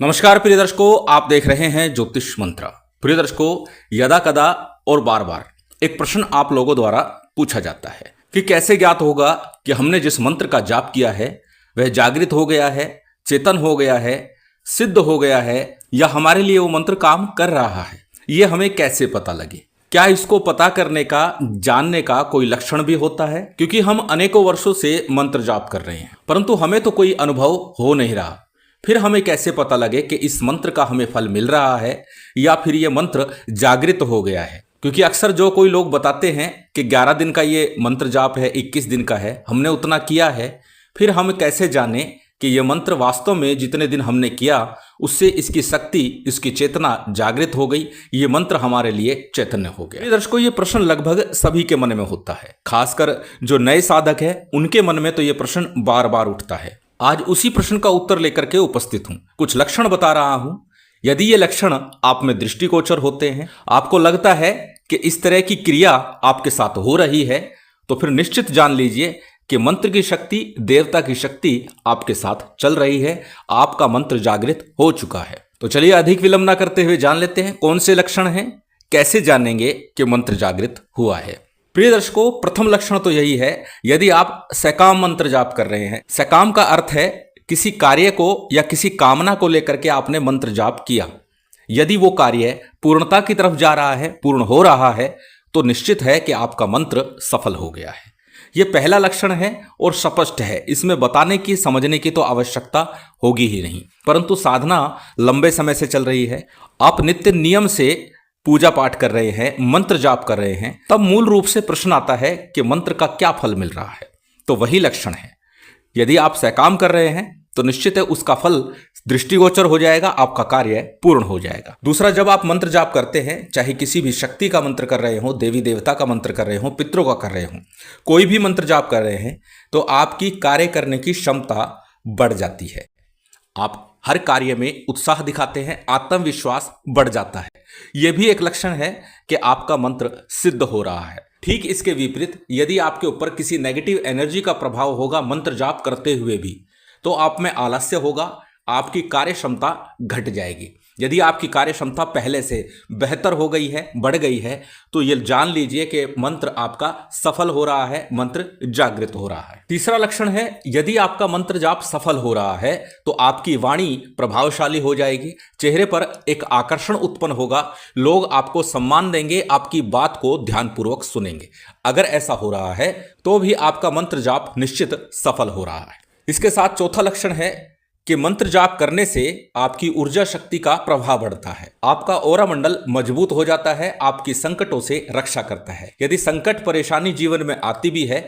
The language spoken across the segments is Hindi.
नमस्कार प्रिय दर्शकों, आप देख रहे हैं ज्योतिष मंत्र। प्रिय दर्शकों, यदा कदा और बार बार एक प्रश्न आप लोगों द्वारा पूछा जाता है कि कैसे ज्ञात होगा कि हमने जिस मंत्र का जाप किया है वह जागृत हो गया है, चेतन हो गया है, सिद्ध हो गया है या हमारे लिए वो मंत्र काम कर रहा है। ये हमें कैसे पता लगे? क्या इसको पता करने का, जानने का कोई लक्षण भी होता है? क्योंकि हम अनेकों वर्षों से मंत्र जाप कर रहे हैं परंतु हमें तो कोई अनुभव हो नहीं रहा। फिर हमें कैसे पता लगे कि इस मंत्र का हमें फल मिल रहा है या फिर ये मंत्र जागृत हो गया है? क्योंकि अक्सर जो कोई लोग बताते हैं कि 11 दिन का ये मंत्र जाप है, 21 दिन का है, हमने उतना किया है, फिर हम कैसे जाने कि ये मंत्र वास्तव में जितने दिन हमने किया उससे इसकी शक्ति, इसकी चेतना जागृत हो गई, ये मंत्र हमारे लिए चैतन्य हो गया। दर्शकों, ये प्रश्न लगभग सभी के मन में होता है, खासकर जो नए साधक है उनके मन में तो ये प्रश्न बार बार उठता है। आज उसी प्रश्न का उत्तर लेकर के उपस्थित हूं। कुछ लक्षण बता रहा हूं। यदि ये लक्षण आप में दृष्टिगोचर होते हैं, आपको लगता है कि इस तरह की क्रिया आपके साथ हो रही है, तो फिर निश्चित जान लीजिए कि मंत्र की शक्ति, देवता की शक्ति आपके साथ चल रही है, आपका मंत्र जागृत हो चुका है। तो चलिए अधिक विलंब न करते हुए जान लेते हैं कौन से लक्षण हैं, कैसे जानेंगे कि मंत्र जागृत हुआ है। प्रिय दर्शकों, प्रथम लक्षण तो यही है, यदि आप सकाम मंत्र जाप कर रहे हैं। सकाम का अर्थ है किसी कार्य को या किसी कामना को लेकर के आपने मंत्र जाप किया। यदि वो कार्य पूर्णता की तरफ जा रहा है, पूर्ण हो रहा है, तो निश्चित है कि आपका मंत्र सफल हो गया है। ये पहला लक्षण है और स्पष्ट है, इसमें बताने की, समझने की तो आवश्यकता होगी ही नहीं। परंतु साधना लंबे समय से चल रही है, आप नित्य नियम से पूजा पाठ कर रहे हैं, मंत्र जाप कर रहे हैं, तब मूल रूप से प्रश्न आता है कि मंत्र का क्या फल मिल रहा है। तो वही लक्षण है। यदि आप सकाम कर रहे हैं तो निश्चित है उसका फल दृष्टिगोचर हो जाएगा, आपका कार्य पूर्ण हो जाएगा। दूसरा, जब आप मंत्र जाप करते हैं, चाहे किसी भी शक्ति का मंत्र कर रहे हो, देवी देवता का मंत्र कर रहे हो, पितरों का कर रहे हो, कोई भी मंत्र जाप कर रहे हैं, तो आपकी कार्य करने की क्षमता बढ़ जाती है। आप हर कार्य में उत्साह दिखाते हैं, आत्मविश्वास बढ़ जाता है। यह भी एक लक्षण है कि आपका मंत्र सिद्ध हो रहा है। ठीक इसके विपरीत, यदि आपके ऊपर किसी नेगेटिव एनर्जी का प्रभाव होगा मंत्र जाप करते हुए भी, तो आप में आलस्य होगा, आपकी कार्य क्षमता घट जाएगी। यदि आपकी कार्य क्षमता पहले से बेहतर हो गई है, बढ़ गई है, तो ये जान लीजिए कि मंत्र आपका सफल हो रहा है, मंत्र जागृत हो रहा है। तीसरा लक्षण है, यदि आपका मंत्र जाप सफल हो रहा है तो आपकी वाणी प्रभावशाली हो जाएगी, चेहरे पर एक आकर्षण उत्पन्न होगा, लोग आपको सम्मान देंगे, आपकी बात को ध्यानपूर्वक सुनेंगे। अगर ऐसा हो रहा है तो भी आपका मंत्र जाप निश्चित सफल हो रहा है। इसके साथ चौथा लक्षण है कि मंत्र जाप करने से आपकी ऊर्जा शक्ति का प्रभाव बढ़ता है, आपका ऑरा मंडल मजबूत हो जाता है, आपकी संकटों से रक्षा करता है। यदि संकट परेशानी जीवन में आती भी है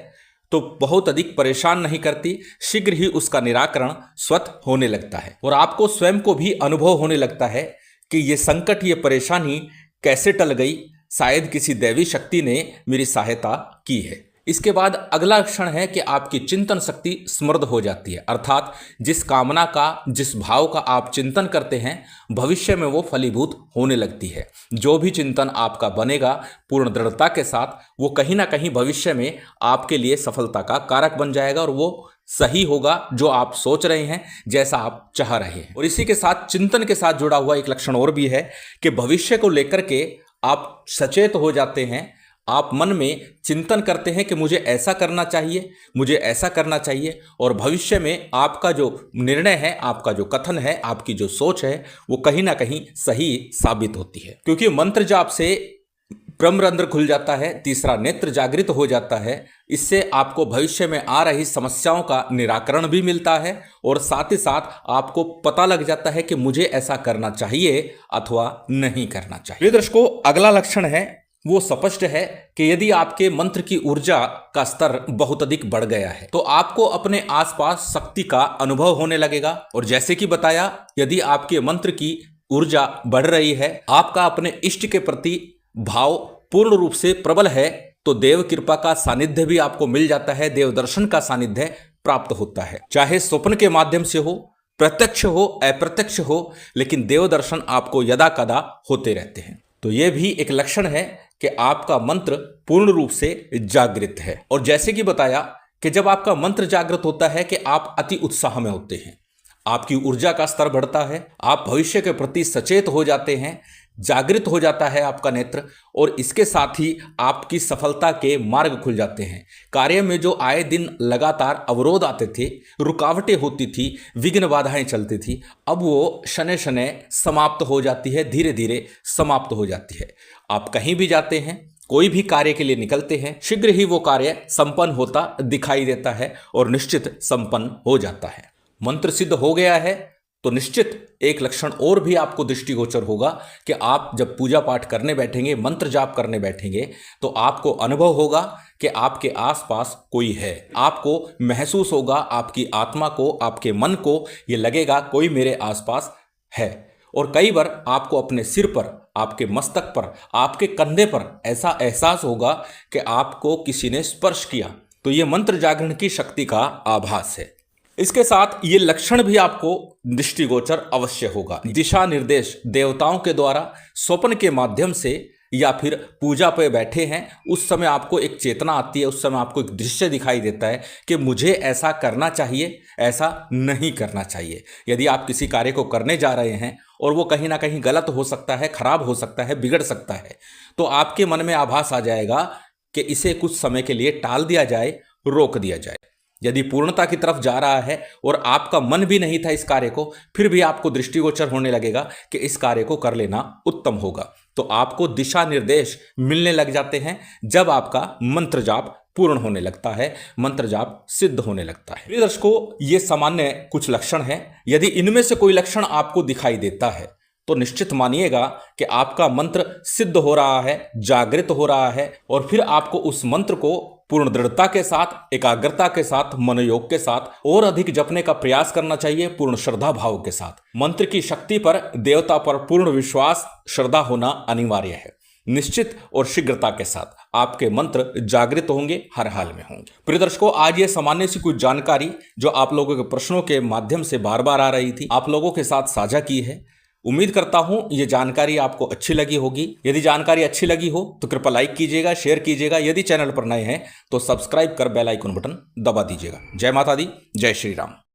तो बहुत अधिक परेशान नहीं करती, शीघ्र ही उसका निराकरण स्वतः होने लगता है और आपको स्वयं को भी अनुभव होने लगता है कि ये संकट, ये परेशानी कैसे टल गई, शायद किसी दैवी शक्ति ने मेरी सहायता की है। इसके बाद अगला लक्षण है कि आपकी चिंतन शक्ति समृद्ध हो जाती है, अर्थात जिस कामना का, जिस भाव का आप चिंतन करते हैं, भविष्य में वो फलीभूत होने लगती है। जो भी चिंतन आपका बनेगा पूर्ण दृढ़ता के साथ, वो कहीं ना कहीं भविष्य में आपके लिए सफलता का कारक बन जाएगा और वो सही होगा जो आप सोच रहे हैं, जैसा आप चाह रहे हैं। और इसी के साथ चिंतन के साथ जुड़ा हुआ एक लक्षण और भी है कि भविष्य को लेकर के आप सचेत हो जाते हैं। आप मन में चिंतन करते हैं कि मुझे ऐसा करना चाहिए, मुझे ऐसा करना चाहिए, और भविष्य में आपका जो निर्णय है, आपका जो कथन है, आपकी जो सोच है, वो कहीं ना कहीं सही साबित होती है। क्योंकि मंत्र जाप से ब्रह्मरंध्र खुल जाता है, तीसरा नेत्र जागृत हो जाता है। इससे आपको भविष्य में आ रही समस्याओं का निराकरण भी मिलता है और साथ ही साथ आपको पता लग जाता है कि मुझे ऐसा करना चाहिए अथवा नहीं करना चाहिए। दर्शकों, अगला लक्षण है वो स्पष्ट है कि यदि आपके मंत्र की ऊर्जा का स्तर बहुत अधिक बढ़ गया है तो आपको अपने आसपास शक्ति का अनुभव होने लगेगा। और जैसे कि बताया, यदि आपके मंत्र की ऊर्जा बढ़ रही है, आपका अपने इष्ट के प्रति भाव पूर्ण रूप से प्रबल है, तो देव कृपा का सानिध्य भी आपको मिल जाता है, देव दर्शन का सानिध्य प्राप्त होता है। चाहे स्वप्न के माध्यम से हो, प्रत्यक्ष हो, अप्रत्यक्ष हो, लेकिन देव दर्शन आपको यदा कदा होते रहते हैं। तो यह भी एक लक्षण है कि आपका मंत्र पूर्ण रूप से जागृत है। और जैसे कि बताया कि जब आपका मंत्र जागृत होता है कि आप अति उत्साह में होते हैं, आपकी ऊर्जा का स्तर बढ़ता है, आप भविष्य के प्रति सचेत हो जाते हैं, जागृत हो जाता है आपका नेत्र, और इसके साथ ही आपकी सफलता के मार्ग खुल जाते हैं। कार्य में जो आए दिन लगातार अवरोध आते थे, रुकावटें होती थी, विघ्न बाधाएं चलती थी, अब वो शनै शनै समाप्त हो जाती है, धीरे धीरे समाप्त हो जाती है। आप कहीं भी जाते हैं, कोई भी कार्य के लिए निकलते हैं, शीघ्र ही वो कार्य संपन्न होता दिखाई देता है और निश्चित संपन्न हो जाता है। मंत्र सिद्ध हो गया है तो निश्चित एक लक्षण और भी आपको दृष्टिगोचर होगा कि आप जब पूजा पाठ करने बैठेंगे, मंत्र जाप करने बैठेंगे, तो आपको अनुभव होगा कि आपके आसपास कोई है। आपको महसूस होगा, आपकी आत्मा को, आपके मन को ये लगेगा कोई मेरे आसपास है। और कई बार आपको अपने सिर पर, आपके मस्तक पर, आपके कंधे पर ऐसा एहसास होगा कि आपको किसी ने स्पर्श किया। तो ये मंत्र जागरण की शक्ति का आभास है। इसके साथ ये लक्षण भी आपको दृष्टिगोचर अवश्य होगा। दिशा निर्देश देवताओं के द्वारा स्वप्न के माध्यम से या फिर पूजा पे बैठे हैं, उस समय आपको एक चेतना आती है, उस समय आपको एक दृश्य दिखाई देता है कि मुझे ऐसा करना चाहिए, ऐसा नहीं करना चाहिए। यदि आप किसी कार्य को करने जा रहे हैं और वो कहीं ना कहीं गलत हो सकता है, खराब हो सकता है, बिगड़ सकता है, तो आपके मन में आभास आ जाएगा कि इसे कुछ समय के लिए टाल दिया जाए, रोक दिया जाए। यदि पूर्णता की तरफ जा रहा है और आपका मन भी नहीं था इस कार्य को, फिर भी आपको दृष्टिगोचर होने लगेगा कि इस कार्य को कर लेना उत्तम होगा। तो आपको दिशा निर्देश मिलने लग जाते हैं जब आपका मंत्र जाप पूर्ण होने लगता है, मंत्र जाप सिद्ध होने लगता है। प्रिय दर्शकों, ये सामान्य कुछ लक्षण हैं। यदि इनमें से कोई लक्षण आपको दिखाई देता है तो निश्चित मानिएगा कि आपका मंत्र सिद्ध हो रहा है, जागृत हो रहा है, और फिर आपको उस मंत्र को पूर्ण दृढ़ता के साथ, एकाग्रता के साथ, मनोयोग के साथ और अधिक जपने का प्रयास करना चाहिए, पूर्ण श्रद्धा भाव के साथ। मंत्र की शक्ति पर, देवता पर पूर्ण विश्वास, श्रद्धा होना अनिवार्य है। निश्चित और शीघ्रता के साथ आपके मंत्र जागृत होंगे, हर हाल में होंगे। प्रिय दर्शकों, आज ये सामान्य सी कुछ जानकारी जो आप लोगों के प्रश्नों के माध्यम से बार बार आ रही थी, आप लोगों के साथ साझा की है। उम्मीद करता हूं ये जानकारी आपको अच्छी लगी होगी। यदि जानकारी अच्छी लगी हो तो कृपया लाइक कीजिएगा, शेयर कीजिएगा। यदि चैनल पर नए हैं तो सब्सक्राइब कर बेल आइकन बटन दबा दीजिएगा। जय माता दी, जय श्री राम।